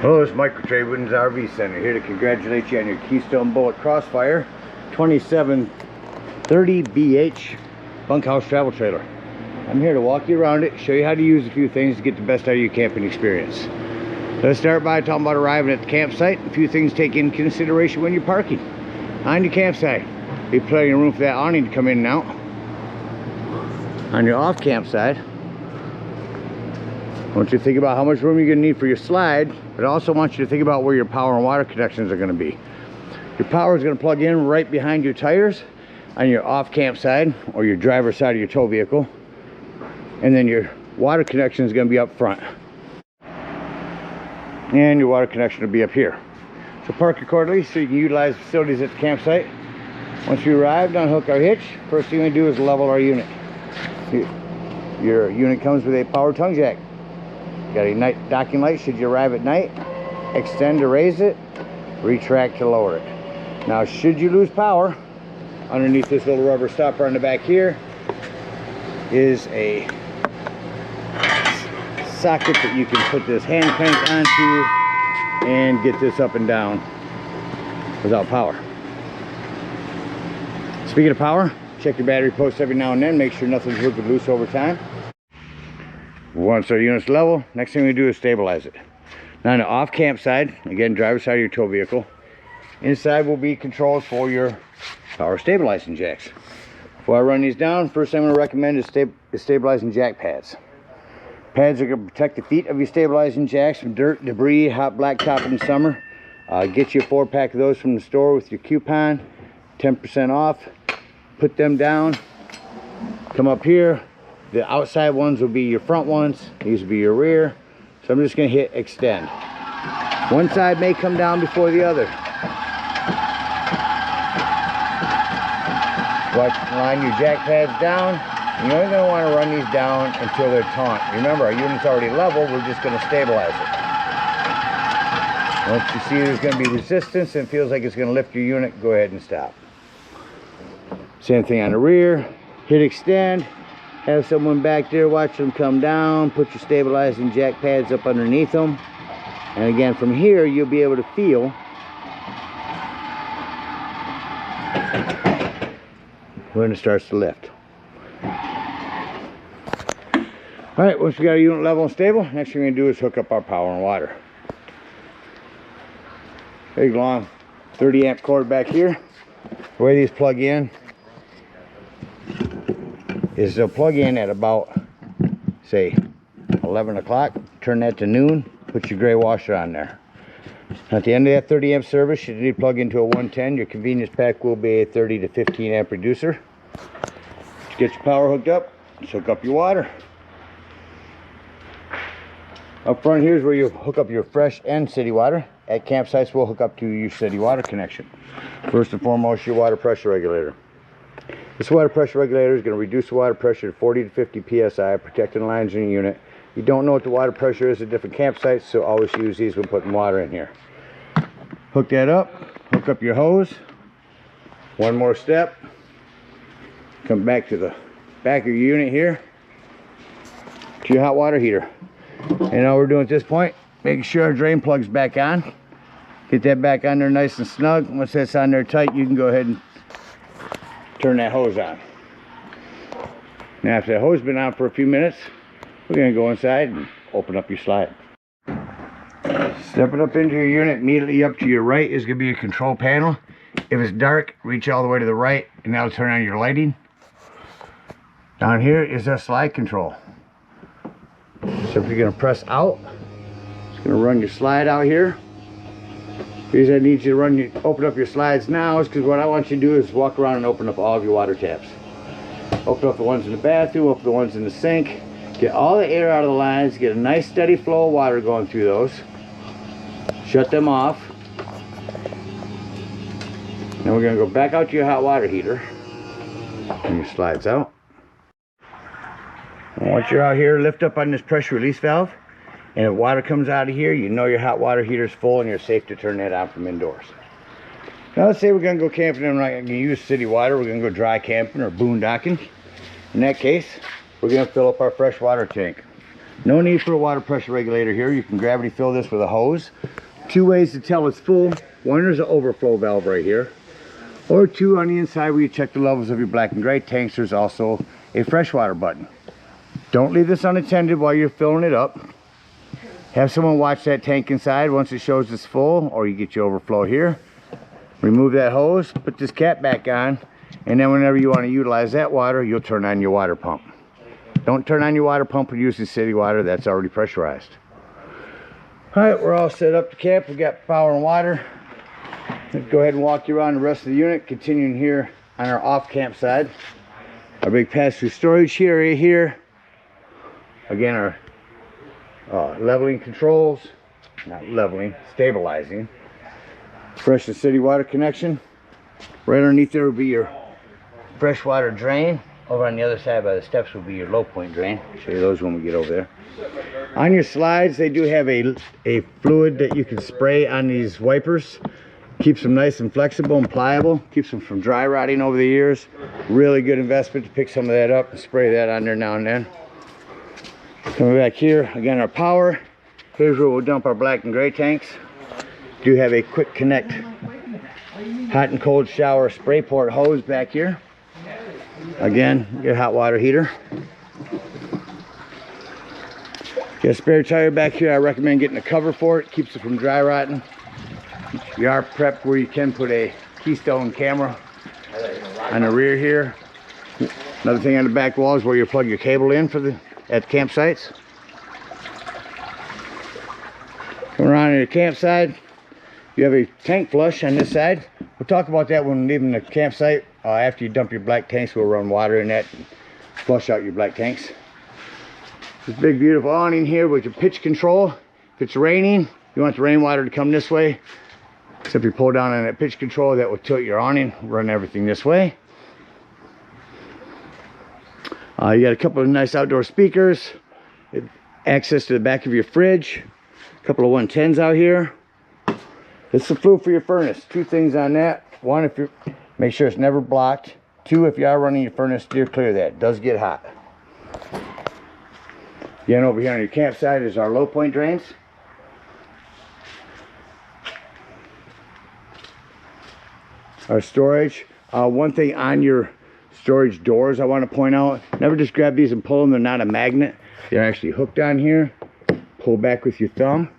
Hello, it's Mike with TradeWinds RV Center, here to congratulate you on your Keystone Bullet Crossfire 2730BH bunkhouse travel trailer. I'm here to walk you around it, show you how to use a few things to get the best out of your camping experience. Let's start by talking about arriving at the campsite. A few things to take into consideration when you're parking on your campsite. Be plenty of room for that awning to come in and out. On your off campsite, I want you to think about how much room you're going to need for your slide, but I also want you to think about where your power and water connections are going to be. Your power is going to plug in right behind your tires on your off campsite or your driver's side of your tow vehicle, and then your water connection is going to be up front, and your water connection will be up here. So park accordingly so you can utilize facilities at the campsite. Once we arrive, unhook our hitch. First thing we do is level our unit. Your unit comes with a power tongue jack. Got a night docking light should you arrive at night. Extend to raise it, retract to lower it. Now should you lose power, underneath this little rubber stopper on the back here is a socket that you can put this hand crank onto and get this up and down without power. Speaking of power, check your battery posts every now and then, make sure nothing's wicked loose over time. Once our unit's level, next thing we do is stabilize it. Now on the off campsite, again, driver's side of your tow vehicle, inside will be controls for your power stabilizing jacks. Before I run these down, first thing I'm going to recommend is stabilizing jack pads. Pads are going to protect the feet of your stabilizing jacks from dirt, debris, hot blacktop in the summer. Get you a 4-pack of those from the store with your coupon, 10% off. Put them down, come up here. The outside ones will be your front ones, these will be your rear. So I'm just going to hit extend. One side may come down before the other. Line your jack pads down. You're only going to want to run these down until they're taut. Remember, our unit's already level, we're just going to stabilize it. Once you see there's going to be resistance and it feels like it's going to lift your unit, go ahead and stop. Same thing on the rear. Hit extend. Have someone back there watch them come down. Put your stabilizing jack pads up underneath them. And again, from here, you'll be able to feel when it starts to lift. All right, once we got our unit level and stable, next thing we're going to do is hook up our power and water. Big long 30 amp cord back here. The way these plug in is they'll plug in at about, say, 11 o'clock. Turn that to noon, put your gray washer on there. At the end of that 30 amp service, you need to plug into a 110. Your convenience pack will be a 30 to 15 amp reducer. To get your power hooked up, let's hook up your water. Up front here is where you hook up your fresh and city water. At campsites, we'll hook up to your city water connection. First and foremost, your water pressure regulator. This water pressure regulator is going to reduce the water pressure to 40 to 50 psi, protecting the lines in your unit. You don't know what the water pressure is at different campsites, so always use these when putting water in here. Hook that up, hook up your hose. One more step. Come back to the back of your unit here, to your hot water heater. And all we're doing at this point, making sure our drain plug's back on. Get that back on there nice and snug. Once that's on there tight, you can go ahead and turn that hose on. Now after the hose has been on for a few minutes, we're going to go inside and open up your slide. Stepping up into your unit, immediately up to your right is going to be your control panel. If it's dark, reach all the way to the right and that'll turn on your lighting. Down here is our slide control. So if you're going to press out, it's going to run your slide out here. The reason I need you to open up your slides now is because what I want you to do is walk around and open up all of your water taps. Open up the ones in the bathroom, open the ones in the sink. Get all the air out of the lines, get a nice steady flow of water going through those. Shut them off. Then we're going to go back out to your hot water heater. And your slides out. And once you're out here, lift up on this pressure release valve. And if water comes out of here, you know your hot water heater is full and you're safe to turn that on from indoors. Now let's say we're going to go camping and we're not going to use city water. We're going to go dry camping or boondocking. In that case, we're going to fill up our fresh water tank. No need for a water pressure regulator here. You can gravity fill this with a hose. Two ways to tell it's full. One, there's an overflow valve right here. Or two, on the inside where you check the levels of your black and gray tanks, there's also a freshwater button. Don't leave this unattended while you're filling it up. Have someone watch that tank inside once it shows it's full, or you get your overflow here. Remove that hose, put this cap back on, and then whenever you want to utilize that water, you'll turn on your water pump. Don't turn on your water pump when using city water. That's already pressurized. All right, we're all set up to camp. We got power and water. Let's go ahead and walk you around the rest of the unit, continuing here on our off camp side. Our big pass-through storage area here. Again, our leveling controls, not leveling, stabilizing. Fresh and city water connection. Right underneath there will be your freshwater drain. Over on the other side by the steps will be your low point drain. I'll show you those when we get over there. On your slides, they do have a fluid that you can spray on these wipers. Keeps them nice and flexible and pliable. Keeps them from dry rotting over the years. Really good investment to pick some of that up and spray that on there now and then. Coming back here, again, our power. Here's where we'll dump our black and gray tanks. Do have a quick connect hot and cold shower spray port hose back here. Again, your hot water heater. Got a spare tire back here. I recommend getting a cover for it. Keeps it from dry rotting. You are prepped where you can put a Keystone camera on the rear here. Another thing on the back wall is where you plug your cable in for at campsites. Come around to the campsite. You have a tank flush on this side. We'll talk about that when leaving the campsite. After you dump your black tanks, we'll run water in that and flush out your black tanks. This big beautiful awning here with your pitch control. If it's raining, you want the rainwater to come this way. Simply pull down on that pitch control, that will tilt your awning, run everything this way. You got a couple of nice outdoor speakers, access to the back of your fridge, a couple of 110s out here. It's the flue for your furnace. Two things on that. One, if you make sure it's never blocked. Two, if you are running your furnace, steer clear of that. It does get hot. Again, over here on your campsite is our low point drains. Our storage. One thing on your storage doors I want to point out, never just grab these and pull them. They're not a magnet. They're actually hooked on here. Pull back with your thumb.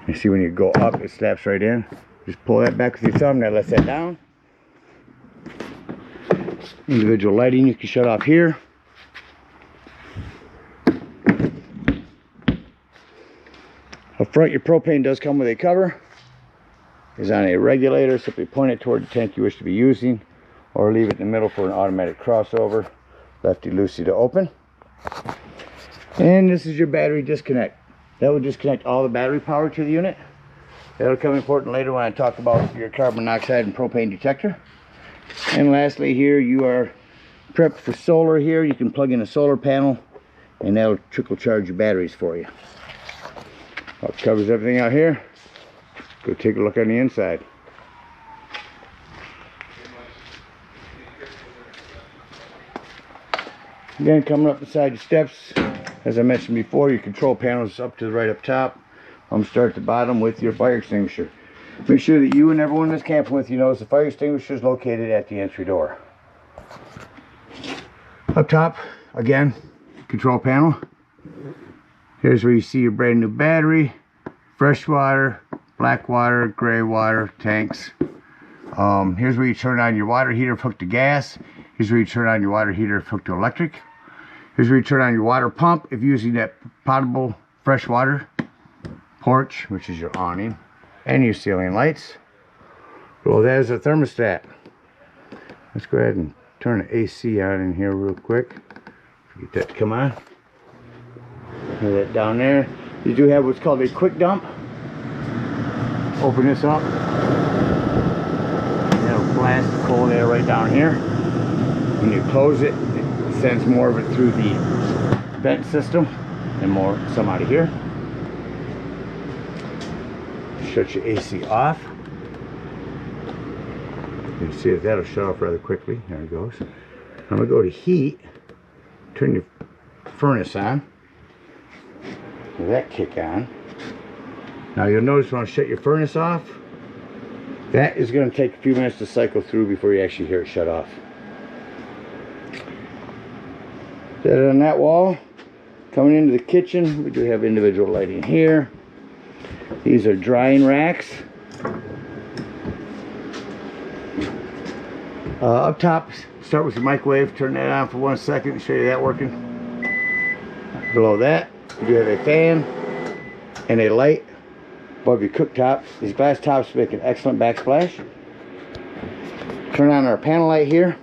You see when you go up, it snaps right in. Just pull that back with your thumb. That lets that down. Individual lighting you can shut off here. Up front, your propane does come with a cover. Is on a regulator. Simply point it toward the tank you wish to be using, or leave it in the middle for an automatic crossover. Lefty loosey to open. And this is your battery disconnect. That will disconnect all the battery power to the unit. That'll come important later when I talk about your carbon monoxide and propane detector. And lastly, here you are prepped for solar. Here you can plug in a solar panel and that'll trickle charge your batteries for you. That covers everything out here. Go take a look on the inside. Again, coming up beside your steps, as I mentioned before, your control panel is up to the right up top. Start at the bottom with your fire extinguisher. Make sure that you and everyone that's camping with you knows the fire extinguisher is located at the entry door. Up top, again, control panel. Here's where you see your brand new battery, fresh water, black water, gray water tanks. Here's where you turn on your water heater if hooked to gas. Here's where you turn on your water heater if hooked to electric. Here's where you turn on your water pump if using that potable fresh water. Porch, which is your awning, and your ceiling lights. Well, there's a thermostat. Let's go ahead and turn the AC on in here real quick. Get that to come on. Put that down there. You do have what's called a quick dump. Open this up. That'll blast the cold air right down here. When you close it, it sends more of it through the vent system and some out of here. Shut your AC off. You can see if that'll shut off rather quickly. There it goes. I'm going to go to heat. Turn your furnace on. that kick on. Now you'll notice when I shut your furnace off, that is going to take a few minutes to cycle through before you actually hear it shut off. Set it on that wall. Coming into the kitchen, we do have individual lighting here. These are drying racks. Up top, start with the microwave. Turn that on for 1 second and show you that working. Below that, we do have a fan and a light above your cooktop. These glass tops make an excellent backsplash. Turn on our panel light here.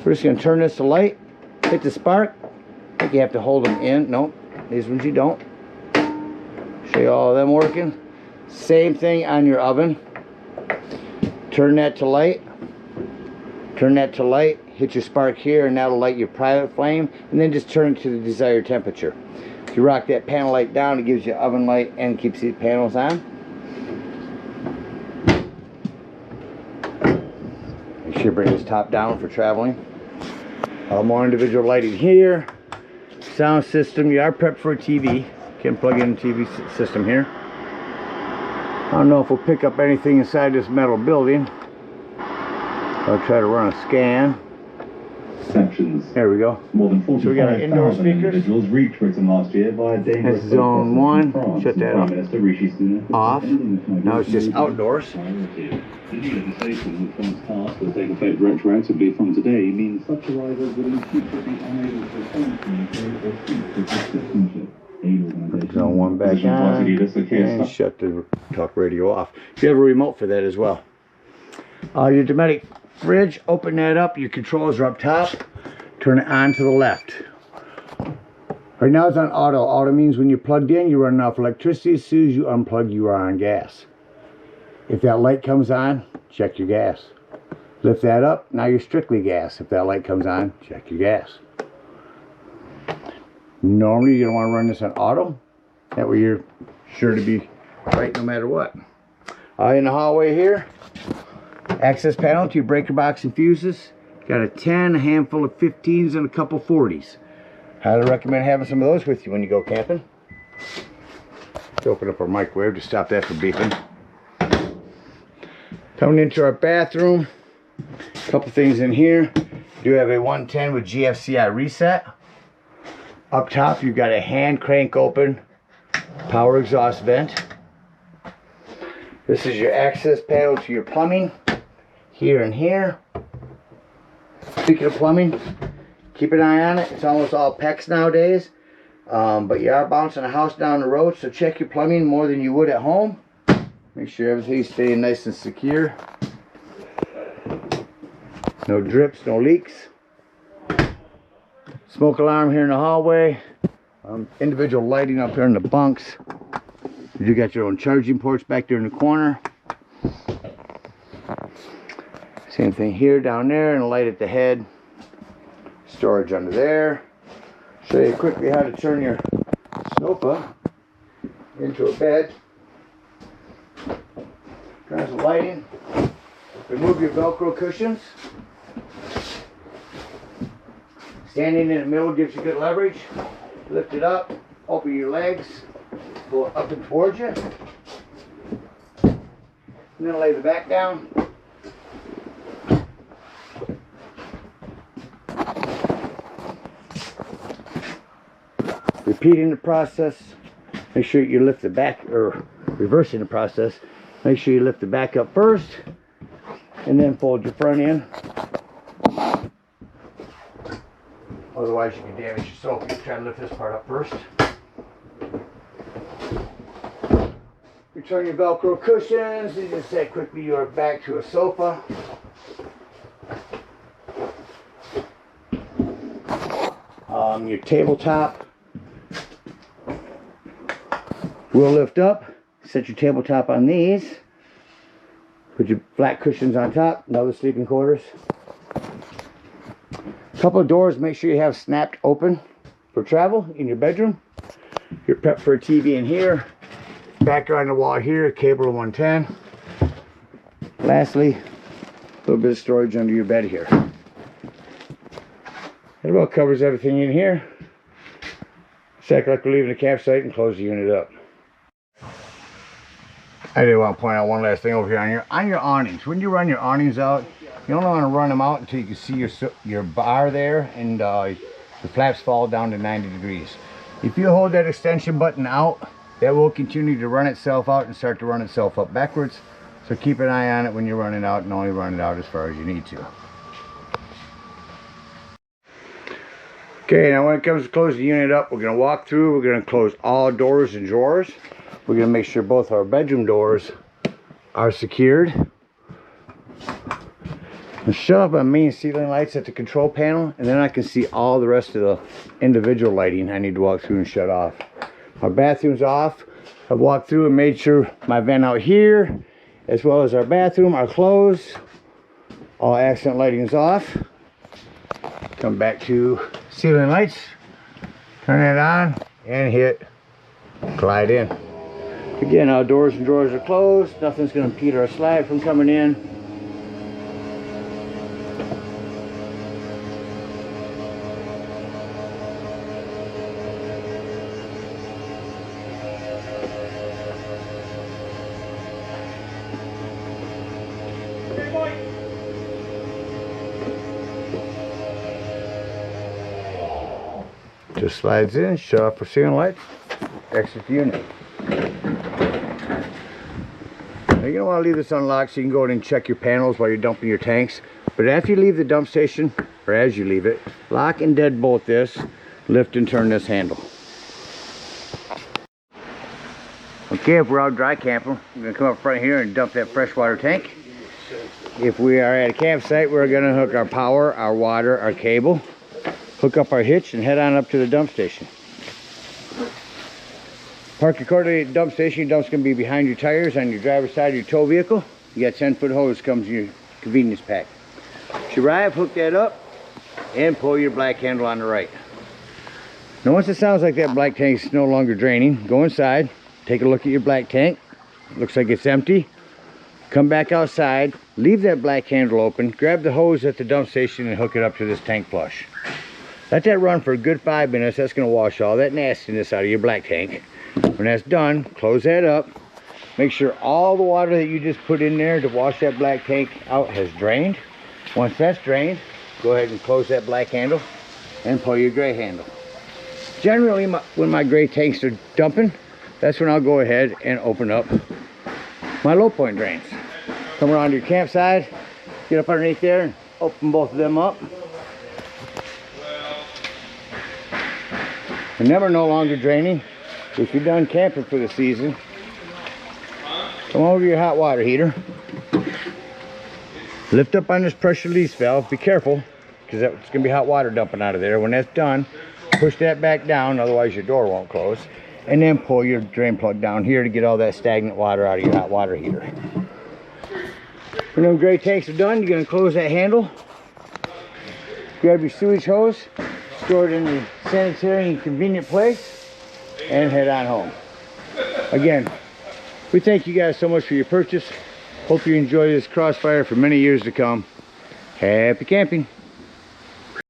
We're just going to turn this to light. Hit the spark. I think you have to hold them in. Nope, these ones you don't. Show you all of them working. Same thing on your oven. Turn that to light. Turn that to light. Hit your spark here, and that'll light your private flame. And then just turn it to the desired temperature. If you rock that panel light down, it gives you oven light and keeps these panels on. Make sure you bring this top down for traveling. More individual lighting here. Sound system, you are prepped for a TV. Can plug in a TV system here. I don't know if we'll pick up anything inside this metal building. I'll try to run a scan. Sections. There we go. More than 45,000 so we got our indoor speakers. Individuals reached Britain last year via That's zone 1. Shut that off. Now it's just outdoors. The new legislation which once passed will take effect retroactively from today means such arrivals will in future be unable to attend communicate or speak with citizenship. Zone 1 back on. And shut the talk radio off. You have a remote for that as well. Your Dometic fridge, open that up. Your controls are up top. Turn it on to the left. Right now it's on auto. Auto means when you're plugged in, you're running off electricity. As soon as you unplug, you are on gas. If that light comes on, check your gas. Lift that up, now you're strictly gas. If that light comes on, check your gas. Normally you don't want to run this on auto. That way you're sure to be right no matter what. In the hallway here, access panel to your breaker box and fuses. Got a 10, a handful of 15s, and a couple 40s. Highly recommend having some of those with you when you go camping. Let's open up our microwave to stop that from beeping. Coming into our bathroom, a couple things in here. You do have a 110 with GFCI reset. Up top, you've got a hand crank open power exhaust vent. This is your access panel to your plumbing, here and here. Speaking of plumbing, keep an eye on it. It's almost all PEX nowadays, but you are bouncing a house down the road, so check your plumbing more than you would at home. Make sure everything's staying nice and secure. No drips, no leaks. Smoke alarm here in the hallway. Individual lighting up here in the bunks. You got your own charging ports back there in the corner. Same thing here, down there, and a light at the head. Storage under there. Show you quickly how to turn your sofa into a bed. Turn some lighting. Remove your Velcro cushions. Standing in the middle gives you good leverage. Lift it up, open your legs, pull it up and towards you. And then lay the back down. Repeating the process. Make sure you lift the back, or reversing the process. Make sure you lift the back up first, and then fold your front in. Otherwise you can damage your sofa if you try to lift this part up first. Return your Velcro cushions, and just set quickly your back to a sofa. Your tabletop will lift up. Set your tabletop on these. Put your flat cushions on top. Another sleeping quarters. Couple of doors, make sure you have snapped open for travel in your bedroom. You're prepped for a TV in here. Backer on the wall here, cable to 110. Lastly, a little bit of storage under your bed here. That about covers everything in here. Just act like we're leaving the campsite and close the unit up. I did want to point out one last thing over here on your awnings. When you run your awnings out, you don't want to run them out until you can see your bar there and the flaps fall down to 90 degrees. If you hold that extension button out, that will continue to run itself out and start to run itself up backwards. So keep an eye on it when you're running out, and only run it out as far as you need to. Okay, now when it comes to closing the unit up, we're going to walk through, we're going to close all doors and drawers. We're going to make sure both our bedroom doors are secured. And shut off my main ceiling lights at the control panel, and then I can see all the rest of the individual lighting I need to walk through and shut off. Our bathroom's off. I've walked through and made sure my vent out here, as well as our bathroom, are closed. All accent lighting is off. Come back to ceiling lights. Turn it on and hit glide in. Again, our doors and drawers are closed. Nothing's going to impede our slide from coming in. Just slides in, shut off our ceiling lights, exit the unit. Now you're going to want to leave this unlocked so you can go in and check your panels while you're dumping your tanks. But after you leave the dump station, or as you leave it, lock and deadbolt this, lift and turn this handle. Okay, if we're out dry camping, we're going to come up front here and dump that freshwater tank. If we are at a campsite, we're going to hook our power, our water, our cable, hook up our hitch, and head on up to the dump station. Park your car at the dump station. Your dump's going to be behind your tires on your driver's side of your tow vehicle. You got 10-foot hose comes in your convenience pack. As you arrive, hook that up and pull your black handle on the right. Now once it sounds like that black tank's no longer draining, go inside, take a look at your black tank. Looks like it's empty. Come back outside, leave that black handle open, grab the hose at the dump station and hook it up to this tank flush. Let that run for a good 5 minutes. That's going to wash all that nastiness out of your black tank. When that's done, close that up. Make sure all the water that you just put in there to wash that black tank out has drained. Once that's drained, go ahead and close that black handle and pull your gray handle. Generally, when my gray tanks are dumping, that's when I'll go ahead and open up my low point drains. Come around to your campsite, get up underneath there and open both of them up. And them are no longer draining. If you're done camping for the season, come over to your hot water heater. Lift up on this pressure release valve. Be careful, because it's going to be hot water dumping out of there. When that's done, push that back down, otherwise your door won't close. And then pull your drain plug down here to get all that stagnant water out of your hot water heater. When them gray tanks are done, you're going to close that handle. Grab your sewage hose, store it in the sanitary and convenient place, and head on home. Again, we thank you guys so much for your purchase. Hope you enjoy this Crossfire for many years to come. Happy camping.